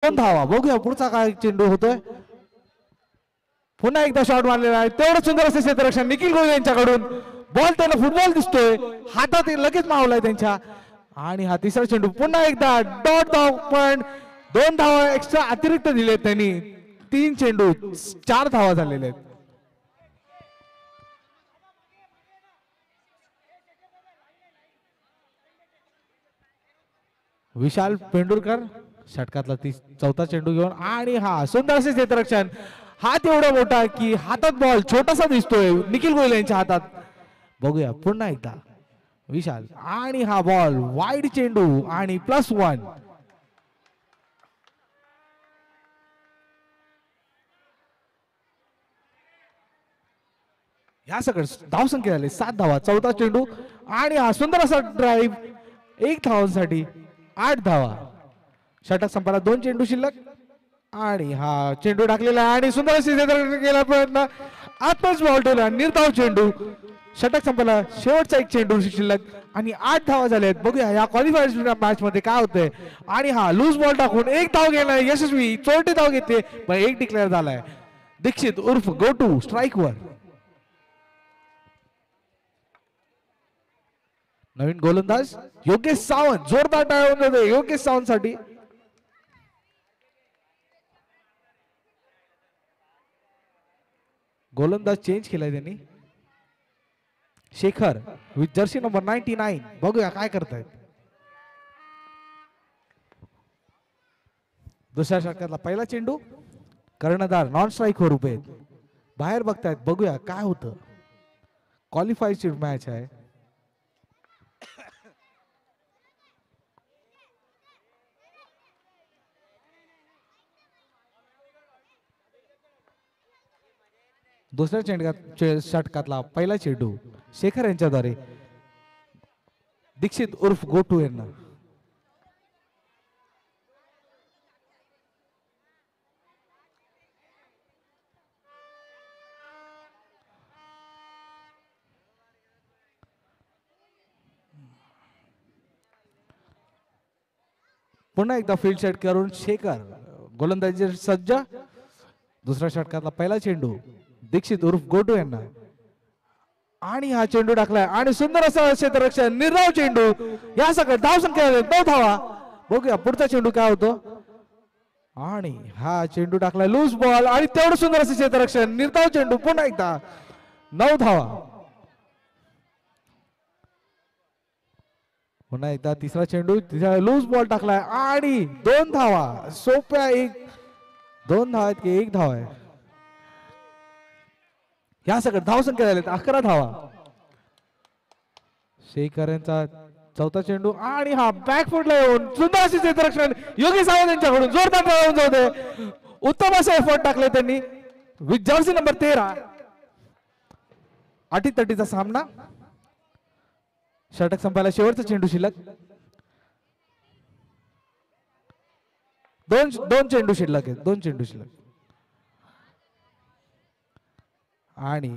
दोन धावा. बघूया पुढचा काय चेंडू होतोय. पुन्हा एकदा शॉट मारलेला आहे. तेवढं सुंदर असे क्षेत्ररक्षण निखिल गोयल यांच्याकडून. बॉल त्यांना फुटबॉल दिसतोय, हातात लगेच मावलाय त्यांच्या. आणि हा तिसरा चेंडू पुन्हा एकदा डॉट धाव, पण 2 धावा एक्स्ट्रा अतिरिक्त दिलेत त्यांनी. 3 चेंडू 4 धावा झालेले आहेत. विशाल पेंडुरकर षटकातला चौथा चेंडू घेऊन. आणि हा सुंदर असे क्षेत्ररक्षण. हात एवढा मोठा की हातात बॉल छोटासा दिसतोय निखिल गोयल यांच्या हातात. बघूया पुन्हा एकदा विशाल. आणि हा बॉल वाईड चेंडू आणि +1. या सगळं धावसंख्या झाली 7 धावा. चौथा चेंडू आणि हा सुंदर असा ड्राईव्ह 1 धावांसाठी 8 धावा. षटक संपायला 2 चेंडू शिल्लक. आणि हा चेंडू टाकलेला आणि सुंदर अशी केला प्रयत्न. आत्ताच बॉल ठेवला, निर्धाव चेंडू. षटक संपला, शेवटचा 1 चेंडू शिल्लक आणि 8 धावा झाल्यात. बघूया या क्वालिफायर मॅच मध्ये काय होतंय. आणि हा लूज बॉल टाकून 1 धाव गेलाय यशस्वी. 4ठी धाव घेते पण 1 डिक्लेअर झालाय. दीक्षित उर्फ गोटू स्ट्राईक वर. नवीन गोलंदाज योगेश सावंत. जोरदार टाळ्या योगेश सावंत साठी. गोलंदाज चेंज केलाय त्यांनी. Shekhar with jersey number 99. बघूया काय करतायत. दुसऱ्या षटकातला पहिला चेंडू. कर्णधार नॉन स्ट्राईक वर उभे आहेत, बाहेर बघतायत. बघूया काय होतं. क्वालिफायची मॅच आहे. दुसऱ्या षटकातला पहिला चेंडू शेखर यांच्याद्वारे दीक्षित उर्फ गोटू यांना. पुन्हा एकदा फील्ड सेट करून शेखर गोलंदाजी सज्ज. दुसऱ्या षटकातला पहिला चेंडू दीक्षित उर्फ गोटू यांना. आणि हा चेंडू टाकलाय आणि सुंदर असं क्षेत्ररक्षण. निर्धाव चेंडू. या सगळं धाव संख्या 9 धावा. बघूया पुढचा चेंडू काय होतो. आणि हा चेंडू टाकलाय लूज बॉल आणि तेवढं सुंदर असं क्षेत्ररक्षण. निर्धाव चेंडू. पुन्हा एकदा 9 धावा. पुन्हा एकदा तिसरा चेंडू. तिसरा लूज बॉल टाकलाय आणि 2 धावा. सोप्या 2 धावा आहेत की 1 धाव आहे. या सगळं धाव संख्या झाल्यात 11 धावा. शेखर यांचा चौथा चेंडू आणि हा बॅकफुटला येऊन सुंदर असे क्षेत्ररक्षण योगेश सावंत यांच्याकडून. जोरदार टाळून जाऊ दे. उत्तम असे एफर्ट टाकले त्यांनी विथ जर्सी नंबर 13. अटीतटीचा सामना. षटक संपायला शेवटचा चेंडू शिल्लक. 2 चेंडू शिल्लक आहेत. 2 चेंडू शिल्लक. आणि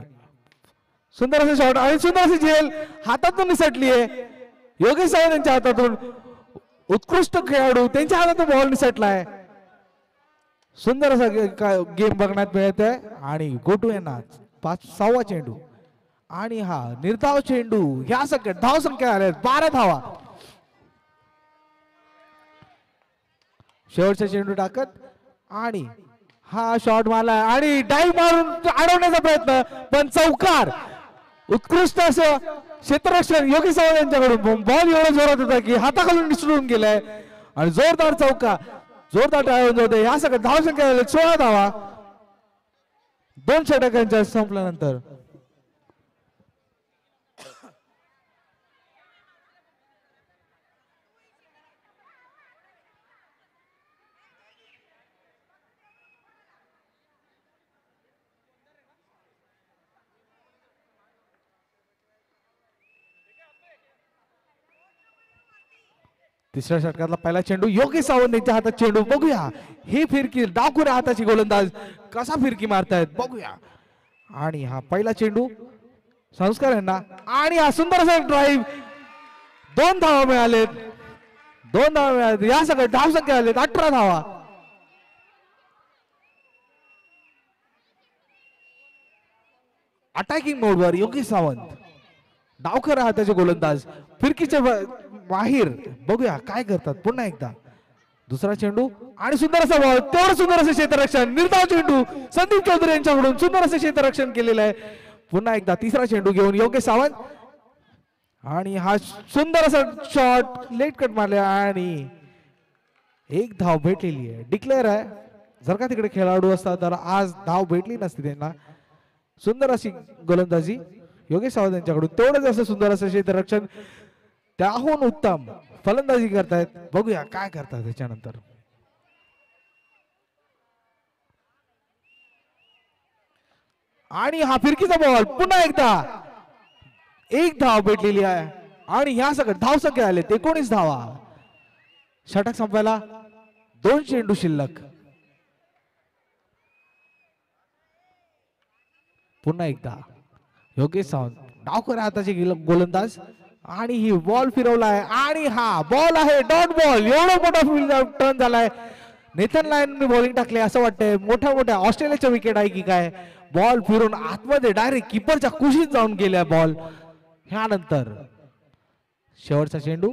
सुंदर असे शॉट आणि सुंदर अशी झेल हातातून निसटली आहे योगेश सावंत यांच्या हातातून. उत्कृष्ट खेळाडू त्यांच्या हातातून बॉल निसटलाय. सुंदर असा गेम बघण्यात मिळत आहे. आणि गोटू यांना 6वा चेंडू आणि हा निर्धाव चेंडू. ह्या सगळ्या धाव संख्या आहेत 12 धावा. शेवटचा चेंडू टाकत आणि हा शॉट मारला आणि डाईव्ह मारून अडवण्याचा प्रयत्न पण चौकार. उत्कृष्ट असं क्षेत्ररक्षण योगेश सावंत यांच्याकडून. बॉल एवढा जोरात होता की हाताखालून निसटून गेलाय आणि जोरदार चौका. जोरदार टाळून होते. ह्या सगळ्या धाव संख्या 16 धावा 2 षटकांच्या संपल्यानंतर. तिसऱ्या षटकातला पहिला चेंडू योगेश सावंत यांच्या हातात चेंडू. बघूया ही फिरकी डाकुऱ्या हाताची गोलंदाज कसा फिरकी मारतायत बघूया. आणि हा पहिला चेंडू संस्कार यांना आणि हा सुंदर असा ड्राईव्ह. 2 धावा मिळालेत. 2 धावा मिळालेत. या सगळ्या धाव संख्या आलेत 18 धावा. अटॅकिंग मोडवर योगेश सावंत, डावखर हाताचे गोलंदाज फिरकीचे बाहेर. बघूया काय करतात पुन्हा एकदा. दुसरा चेंडू आणि सुंदर असा बॉल, तेवढं सुंदर असं क्षेत्ररक्षण. निर्धाव चेंडू संदीप चौधरी यांच्याकडून सुंदर असं क्षेत्ररक्षण केलेलं आहे. पुन्हा एकदा तिसरा चेंडू घेऊन योगेश सावंत आणि हा सुंदर असा शॉट लेट कट मारला आणि एक धाव भेटलेली आहे. डिक्लेअर आहे. जर का तिकडे खेळाडू असता तर आज धाव भेटली नसती त्यांना. सुंदर अशी गोलंदाजी योगेश सावंत यांच्याकडून. तेवढंच असं सुंदर असं क्षेत्ररक्षण. त्याहून उत्तम फलंदाजी करतायत. बघूया काय करतात त्याच्यानंतर. आणि हा फिरकीचा बॉल पुन्हा एकदा एक धाव भेटलेली आहे आणि ह्या सगळं धाव संख्या आले 19 धावा. षटक संपायला 2 चेंडू शिल्लक. पुन्हा एकदा योगेश सावंत डावखऱ्या हाताचे गोलंदाज आणि ही बॉल फिरवलाय आणि हा बॉल आहे डॉट बॉल. एवढा मोठा फील्ड टर्न झालाय. नेथन लायनने बॉलिंग टाकले असं वाटतंय. मोठ्या मोठ्या ऑस्ट्रेलियाच्या विकेट आहे की काय. बॉल फिरून आतमध्ये डायरेक्ट किपरच्या कुशीत जाऊन गेल्या बॉल. ह्यानंतर शेवटचा चेंडू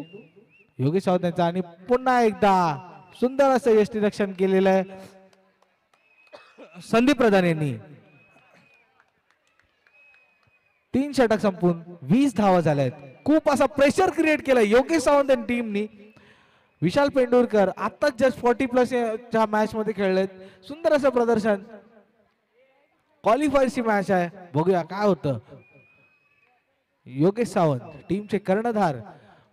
योगेश सावंत यांचा आणि पुन्हा एकदा सुंदर असं यष्टीरक्षण केलेलं आहे संदीप प्रधान यांनी. 3 षटक संपून 20 धावा झाल्यात. खूप असा प्रेशर क्रिएट केला योगेश सावंत आणि टीमनी. विशाल पेंडुरकर आताच जस्ट 40+ च्या मॅच मध्ये खेळलेत. सुंदर असं प्रदर्शन. क्वालिफायरची मॅच आहे. बघूया काय होतं. योगेश सावंत टीमचे कर्णधार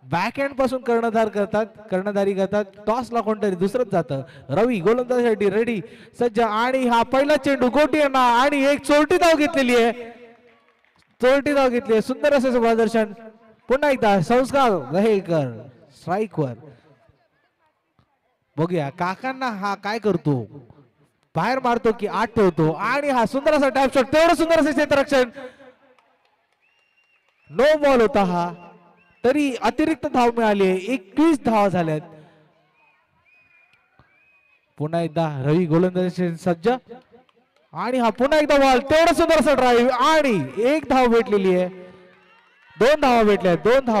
बॅक हँड पासून कर्णधारी करतात. टॉसला कोणतरी दुसरंच जातं. रवी गोलंदाजीसाठी रेडी सज्ज आणि हा पहिला चेंडू गोटी यांना आणि एक चोरटी धाव घेतलेली आहे. सुंदर असं प्रदर्शन. पुन्हा एकदा संस्कार रहेकर स्ट्राईक वर. बघूया काकांना हा काय करतो. बाहेर मारतो की आत ठेवतो आणि हा सुंदर असा टॅप शॉट. तेवढं सुंदर असं क्षेत्ररक्षण. नो बॉल होता हा तरी अतिरिक्त धाव मिळाली. 21 धावा झाल्यात. पुन्हा एकदा रवी गोलंदाजी सज्ज आणि हा पुन्हा एकदा बॉल. तेवढं सुंदर असं ड्राईव्ह आणि एक धाव भेटलेली आहे. 2 धावा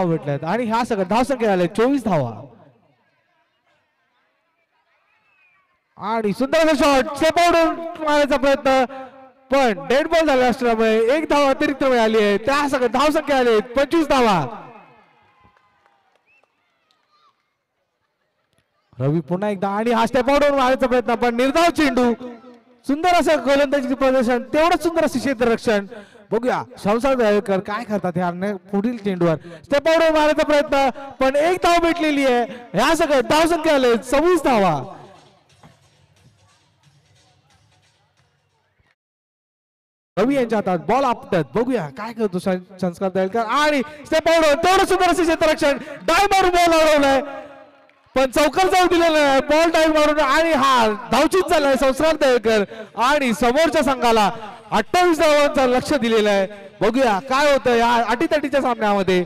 भेटल्यात आणि ह्या सगळं धाव संख्या झाल्या 24 धावा. आणि सुंदर असा शॉट सेपवून मारण्याचा प्रयत्न पण डेड बॉल झाला असल्यामुळे एक धाव अतिरिक्त मिळाली आहे. त्या सगळं धाव संख्या आली 25 धावा. रवी पुन्हा एकदा आणि हा स्टेप आउट मारण्याचा प्रयत्न पण निर्धाव चेंडू. सुंदर असं गोलंदाजीचे प्रदर्शन. तेवढंच सुंदर असं क्षेत्ररक्षण. बघूया संसार दयाळकर काय करतात ह्या पुढील चेंडूवर. स्टेप आउट मारण्याचा प्रयत्न पण एक धाव भेटलेली आहे. ह्या सगळं धाव संख्या आले 26 धावा. रवी यांच्या हातात बॉल आपटत. बघूया काय करतो संस्कार दयाळकर आणि स्टेप आउट. तेवढं सुंदर असं क्षेत्ररक्षण. डाय मारून बॉल अडवलाय पण चौकार जाऊ दिलेला आहे. बॉल डाईव्ह मारून आणि हा धावचीत झालाय संस्कार दयाळकर आणि समोरच्या संघाला 28 धावांचा लक्ष दिलेलं आहे. बघूया काय होतं या अटीतटीच्या सामन्यामध्ये.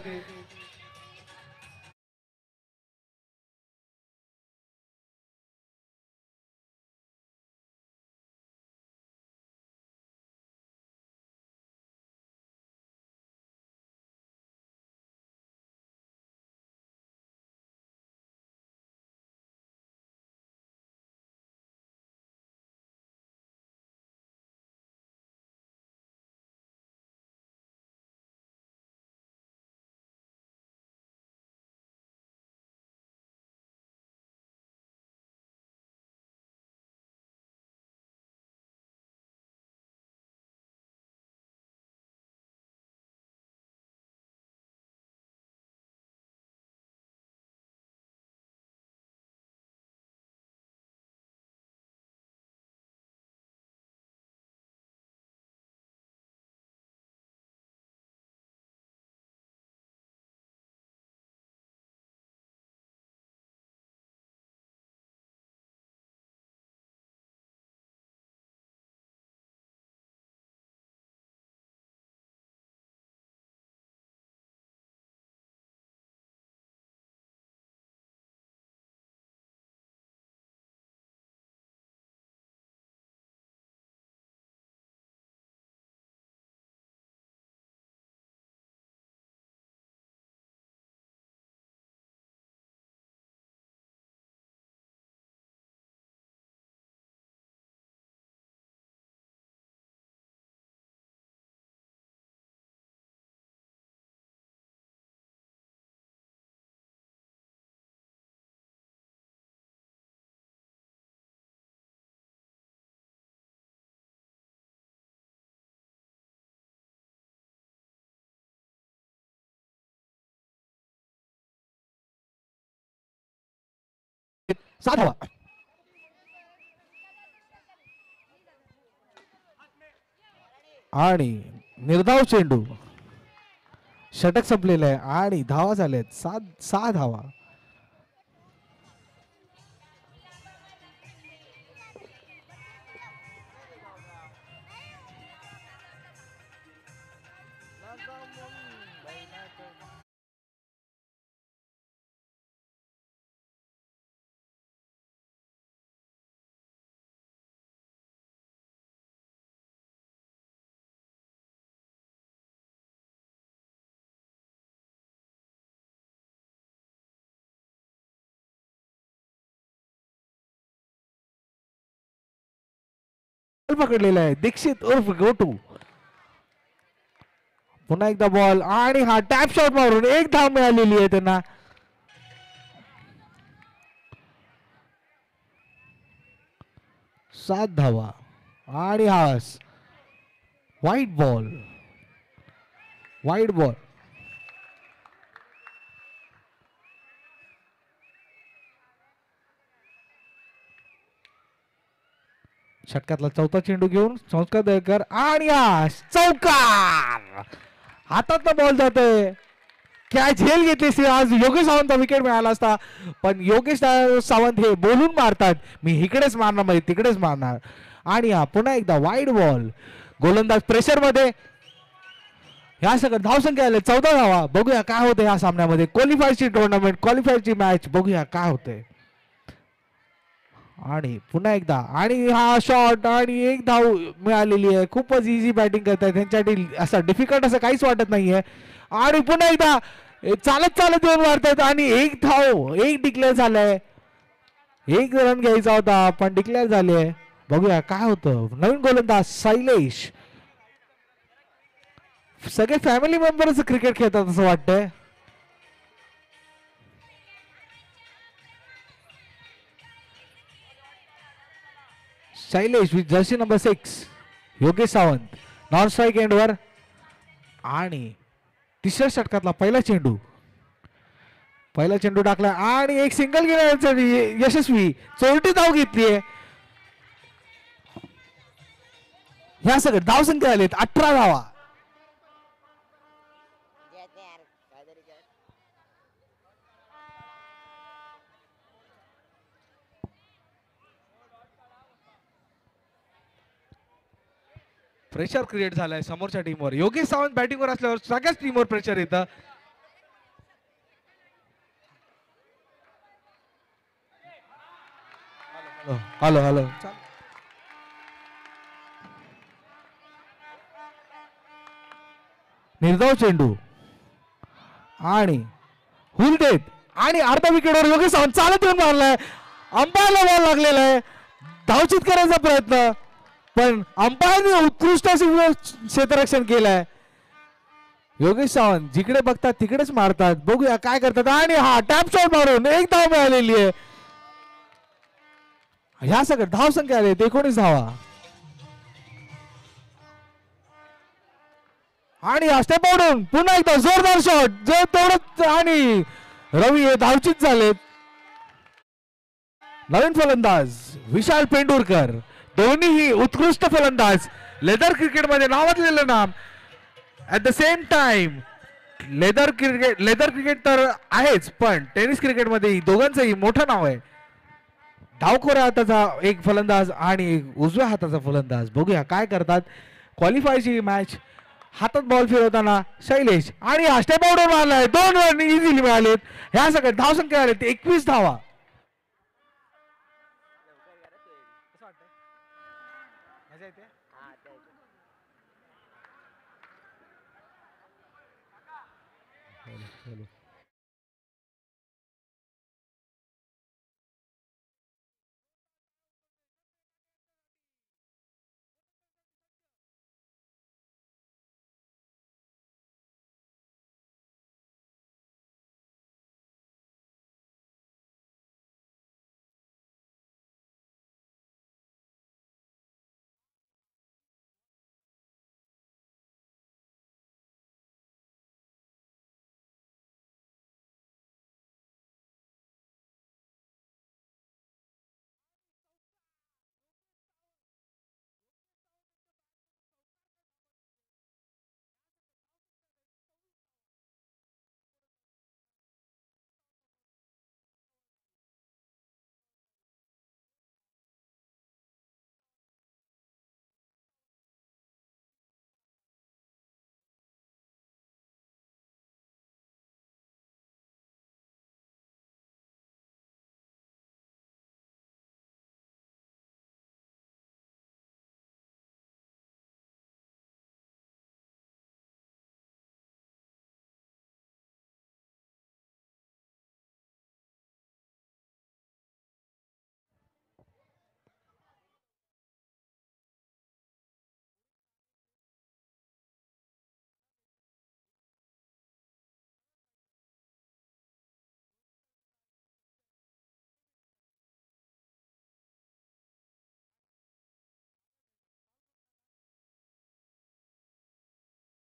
7 धावा. आणि निर्धाव चेंडू, षटक संपलेलं आहे आणि धावा झाल्यात 6 धावा. पकडलेला आहे दीक्षित उर्फ गोटू. पुन्हा एकदा बॉल आणि हा टॅप शॉट मारून 1 धाव मिळालेली आहे त्यांना. 7 धावा आणि हा वाईट बॉल. षटकातला चौथा चेंडू घेऊन संस्कार दळकर आणि चौकार. हातात बॉल जातोय. काय झेल घेतली आज योगेश सावंत विकेट मिळाला असता, पण योगेश सावंत हे बोलून मारतात, मी इकडेच मारणार म्हणजे तिकडेच मारणार. आणि हा पुन्हा एकदा वाईड बॉल. गोलंदाज प्रेशर मध्ये. ह्या सगळं धावसंख्या आले 14 धावा. बघूया काय होते ह्या सामन्यामध्ये. क्वालिफायरची टुर्नामेंट, क्वालिफायरची मॅच, बघूया काय होते. आणि पुन्हा एकदा आणि हा शॉट आणि 1 धाव मिळालेली आहे. खूपच इझी बॅटिंग करतायत, त्यांच्यासाठी असं डिफिकल्ट असं काहीच वाटत नाहीये. आणि पुन्हा एकदा चालत चालत येऊन मारतात आणि 1 धाव, 1 डिक्लेअर झालाय. 1 रन घ्यायचा होता पण डिक्लेअर झाले. बघूया काय होतं. नवीन गोलंदाज शैलेश. सगळे फॅमिली मेंबर्स क्रिकेट खेळतात असं वाटतंय. Shailesh with jersey number 6. Yogesh Sawant non strike एंडवर. आणि तिसऱ्या षटकातला पहिला चेंडू टाकला आणि एक सिंगल घेण्यासाठी यशस्वी. चोरटी धाव घेतलीये. ह्या सगळे धावसंख्या आलेत 18 धावा. प्रेशर क्रिएट झालाय समोरच्या टीमवर. योगेश सावंत बॅटिंगवर असल्यावर सगळ्याच टीमवर प्रेशर येतं. हॅलो निर्धाव चेंडू आणि हुल देत आणि अर्धा विकेटवर योगेश सावंत चालत येऊन मारलाय. अंपायरला बॉल लागलेला आहे. धावचित करायचा प्रयत्न, पण अंपायरने उत्कृष्ट क्षेत्ररक्षण केलंय. योगेश सावंत जिकडे बघतात तिकडेच मारतात. बघूया काय करतात. आणि हा टॅप शॉट मारून 1 धाव मिळालेली आहे. ह्या सगळं धाव संख्या आले 19 धावा. आणि स्टेप आउटून पुन्हा एकदा जोरदार शॉट, जो तेवढंच. आणि रवी हे धावचित झालेत. नवीन फलंदाज विशाल पेंडुरकर. दोन्हीही उत्कृष्ट फलंदाज. लेदर क्रिकेटमध्ये नावाजलेलं नाम. At the same time leather cricket तर आहेच, पण टेनिस क्रिकेटमध्ये दोघांचंही मोठं नाव आहे. डावखोऱ्या हाताचा एक फलंदाज आणि उजव्या हाताचा फलंदाज. बघूया काय करतात. क्वालिफायची मॅच. हातात बॉल फिरवताना शैलेश आणि हा स्टेप आउट मारलाय. 2 रन इझिली मिळालेत. ह्या सगळ्या धावसंख्या आलेत 21 धावा.